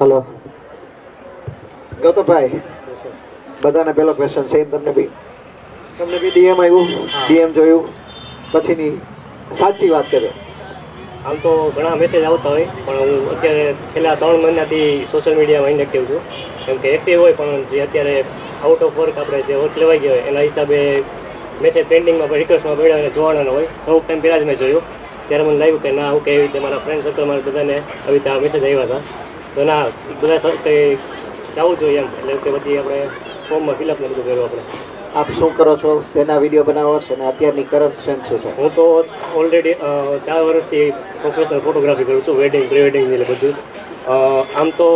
Hello ગૌતમભાઈ, બધાને પહેલો question same તમને બી ડીએમ આવ્યું, હા. ડીએમ જોયું પછીની સાચી વાત કર્યો. આમ તો ઘણા મેસેજ આવતા હોય, પણ હું અત્યારે છેલ્લા 3 મહિનાથી સોશિયલ મીડિયામાં ઇનએક્ટિવ છું. કેમ કે એક્ટિવ હોય પણ જે અત્યારે આઉટ ઓફ વર્ક આપણે જે વર્ક લેવાઈ ગયો હોય એના હિસાબે મેસેજ પેન્ડિંગમાં રિક્વેસ્ટમાં પડ્યા અને જોવાના હોય. થોડુંક ટાઈમ પહેલાં જ મેં જોયું, ત્યારે મને લાગ્યું કે ના, હું કે એવી રીતે મારા ફ્રેન્ડ સર્કલમાં બધાને આવી રીતે આ મેસેજ આવ્યા હતા, તો ના બધા કંઈ જવું જોઈએ એમ. એટલે કે પછી આપણે ફોર્મમાં ફિલઅપ ને બધું કર્યું આપણે. આપ શું કરો છો, શેના વિડીયો બનાવો છો અને અત્યારની કરંટ સ્ટ્રેન્થ શું છે? હું તો ઓલરેડી 4 વર્ષથી પ્રોફેશનલ ફોટોગ્રાફી કરું છું, વેડિંગ પ્રી વેડિંગ એટલે બધું. આમ તો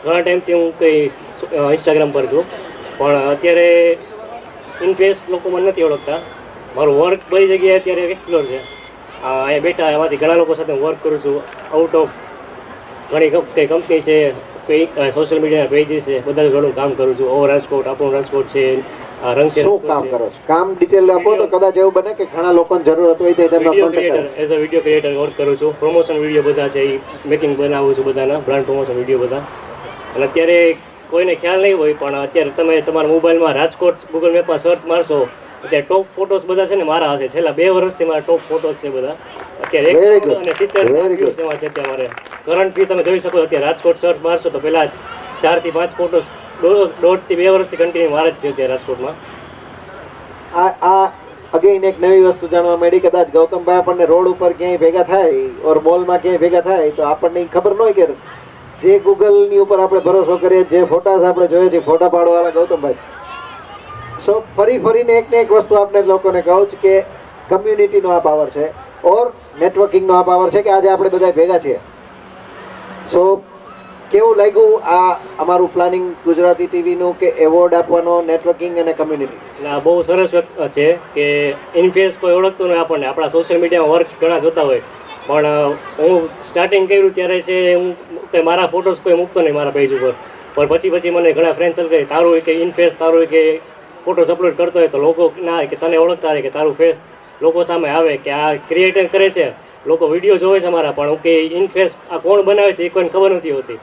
ઘણા ટાઈમથી હું કંઈ ઇન્સ્ટાગ્રામ પર છું, પણ અત્યારે ઇનફેસ લોકો મને નથી ઓળખતા. મારું વર્ક બધી જગ્યાએ અત્યારે એક્સપ્લોર છે. અહીંયા બેઠા એમાંથી ઘણા લોકો સાથે હું વર્ક કરું છું. આઉટ ઓફ ઘણી કંઈ કંપની છે, કંઈ સોશિયલ મીડિયાના પેજીસ છે, બધા જોડે હું કામ કરું છું. ઓવર રાજકોટ, આપણું રાજકોટ છે, રંગચેર શું રાજકોટ કામ છે. કરો છો? કામ ડિટેલ આપો તો કદાચ એવું બને કે ઘણા લોકોને જરૂરત હોય તો તેમનો વિડીયો કોન્ટેક્ટ ક્રિએટર, કરે. As a video creator work કરું છું. પ્રમોશન વિડીયો બધા છે એ મેકિંગ બનાવું છું, બધાના બ્રાન્ડ પ્રમોશન વિડીયો બધા. અને અત્યારે કોઈને ખ્યાલ નહીં હોય, પણ અત્યારે તમે તમારા મોબાઈલમાં રાજકોટ ગૂગલ મેપમાં સર્ચ મારશો, અત્યારે ટોપ ફોટોસ બધા છે ને મારા હશે. છેલ્લા 2 વર્ષથી મારા ટોપ ફોટોસ છે બધા. અત્યારે 1 વેરી કરોડ ગુડ, અને 70 લાખ વેરી ગુડ. વ્યૂઝ એમાં છે અત્યારે મારે. કરંટ બી તમે જોઈ શકો છો. અત્યારે રાજકોટ સર્ચ મારશો તો પહેલાં 4 થી 5 ફોટોસ 1.5 થી 2 વર્ષથી કન્ટિન્યુ મારે જ છે અત્યારે રાજકોટમાં. આ અગેન એક નવી વસ્તુ જાણવા મળી. કદાચ ગૌતમભાઈ આપણને રોડ ઉપર ક્યાંય ભેગા થાય ઓર મોલમાં ક્યાંય ભેગા થાય તો આપણને ઈ ખબર ન હોય કે જે ગૂગલની ઉપર આપણે ભરોસો કરીએ, જે ફોટા આપણે જોઈએ છે, ફોટા પાડવાવાળા ગૌતમભાઈ છે. સો ફરીને એક ને એક વસ્તુ આપણે લોકોને કહું છું કે કમ્યુનિટીનો આ પાવર છે ઓર નેટવર્કિંગનો આ પાવર છે કે આજે આપણે બધા ભેગા છીએ. સો કેવું લાગ્યું આ અમારું પ્લાનિંગ ગુજરાતી ટીવીનું કે એવોર્ડ આપવાનો નેટવર્કિંગ અને કમ્યુનિટી? ના, બહુ સરસ છે કે ઇનફેસ કોઈ ઓળખતું નહીં આપણને. આપણા સોશિયલ મીડિયામાં વર્ક ઘણા જોતા હોય, પણ હું સ્ટાર્ટિંગ કર્યું ત્યારે છે હું કે મારા ફોટોસ કોઈ મૂકતો નહીં મારા પેજ ઉપર. પણ પછી મને ઘણા ફ્રેન્ડ સર્કલ તારું કે ઇનફેસ, તારું કે ફોટોસ અપલોડ કરતો હોય તો લોકો ના કે તને ઓળખતા હોય, કે તારું ફેસ લોકો સામે આવે કે આ ક્રિએટર કરે છે. લોકો વિડીયો જોવે છે અમારા, પણ કે ઇનફેસ આ કોણ બનાવે છે એ કોઈને ખબર નથી હોતી.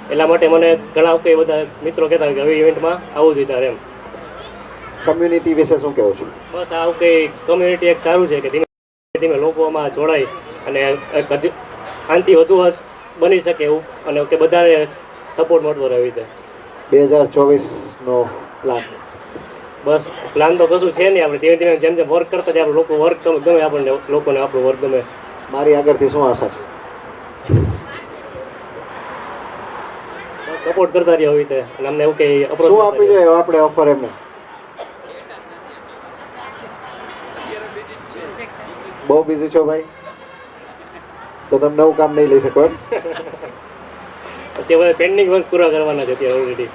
એટલા માટે મને ઘણા કંઈ બધા મિત્રો કહેતા હોય કે આવી ઇવેન્ટમાં આવવું જોઈએ તારે એમ. કમ્યુનિટી વિશે શું કહેવું છું? બસ આવું કંઈ કમ્યુનિટી એક સારું છે કે ધીમે ધીમે લોકો આમાં જોડાય અને એક આનાથી વધુ બની શકે એવું, અને કે બધાને સપોર્ટ મળતો રહે એવી રીતે. 2024નો પ્લાન? બસ પ્લાન તો કશું છે નહીં. આપણે ધીમે ધીમે જેમ જેમ વર્ક કરતા જાય, લોકો વર્ક ગમે આપણને, લોકોને આપણું વર્ક ગમે. મારી આગળથી શું આશા છે? સપોર્ટ કરતા રહીએ આવી રીતે, અને અમને એવું કંઈ અપ્રોચ શું આપી જોઈએ આપણે ઓફર એમને? બહુ બિઝી છો ભાઈ, તો તમે નવું કામ નહીં લઈ શકો એમ? અત્યારે પેન્ડિંગ વર્ક પૂરા કરવાના છે અત્યારે ઓલરેડી.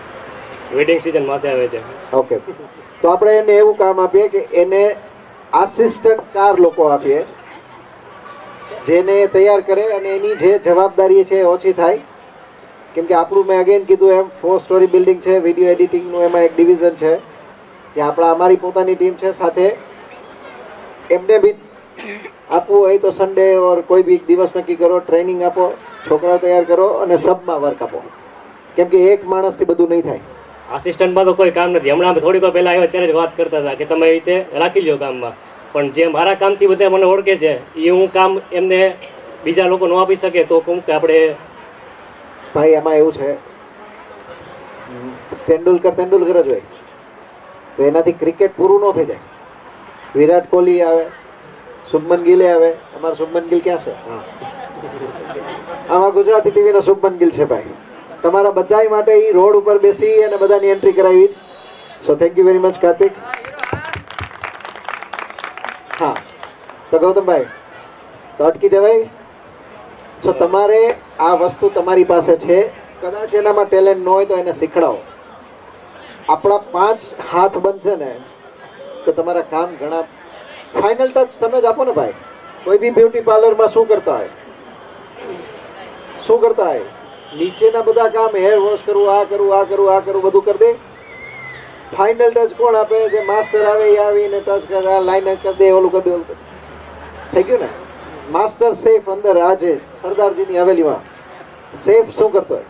વેડિંગ સિઝન માથે આવે છે. ઓકે, તો આપણે એને એવું કામ આપીએ કે એને આસિસ્ટન્ટ 4 લોકો આપીએ, જેને તૈયાર કરે અને એની જે જવાબદારી છે એ ઓછી થાય. કેમ કે આપણું મેં અગેન કીધું એમ 4 સ્ટોરી બિલ્ડિંગ છે, વિડીયો એડિટિંગનું એમાં એક ડિવિઝન છે, જે અમારી પોતાની ટીમ છે. સાથે એમને બી આપવું હોય તો સન્ડે ઓર કોઈ બી દિવસ નક્કી કરો, ટ્રેનિંગ આપો, છોકરાઓ તૈયાર કરો અને સબમાં વર્ક આપો. કેમ કે એક માણસથી બધું નહીં થાય. આસિસ્ટન્ટમાં તો કોઈ કામ નથી. હમણાં અમે થોડીક વાર પહેલાં આવ્યા ત્યારે જ વાત કરતા હતા કે તમે એ રીતે રાખી લો કામમાં. પણ જે મારા કામથી બધા મને ઓળખે છે એ હું કામ એમને બીજા લોકો ન આપી શકે તો કહું કે આપણે ભાઈ એમાં એવું છે, તેંડુલકર જ હોય તો એનાથી ક્રિકેટ પૂરું ન થઈ જાય. વિરાટ કોહલી આવે, શુભમન ગિલે આવે. અમારા શુભમન ગિલ ક્યાં છે? હા, આમાં ગુજરાતી ટીવીનો શુભમન ગિલ છે ભાઈ. તમારા બધાય માટે એ રોડ ઉપર બેસી અને બધાની એન્ટ્રી કરાવી. So thank you very much Kartik. હા, તો ગૌતમભાઈ તો અટકી જવાય. સો તમારે આ વસ્તુ તમારી પાસે છે, કદાચ એનામાં ટેલેન્ટ ન હોય તો એને શીખડાવો. આપણા 5 હાથ બનશે ને તો તમારા કામ ઘણા. ફાઇનલ ટચ તમે જ આપો ને ભાઈ. કોઈ બી બ્યુટી પાર્લરમાં શું કરતા હોય? નીચેના બધા કામ, હેર વોશ કરવું, આ કરવું બધું કરી દે. ફાઇનલ ટચ કોણ આપે? જે માસ્ટર આવે એ આવીને ટચ કરે, લાઇનર કરી દે, ઓલું કરી દે. થઈ ગયું ને? માસ્ટર સેફ અંદર આજે સરદારજીની હવેલીમાં સેફ શું કરતો હોય?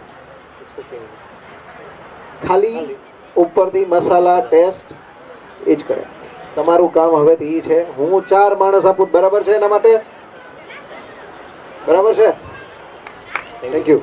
ખાલી ઉપરથી મસાલા ટેસ્ટ એ જ કરે. તમારું કામ હવેથી એ છે, હું 4 માણસ આપું, બરાબર છે? એના માટે બરાબર છે. Thank you.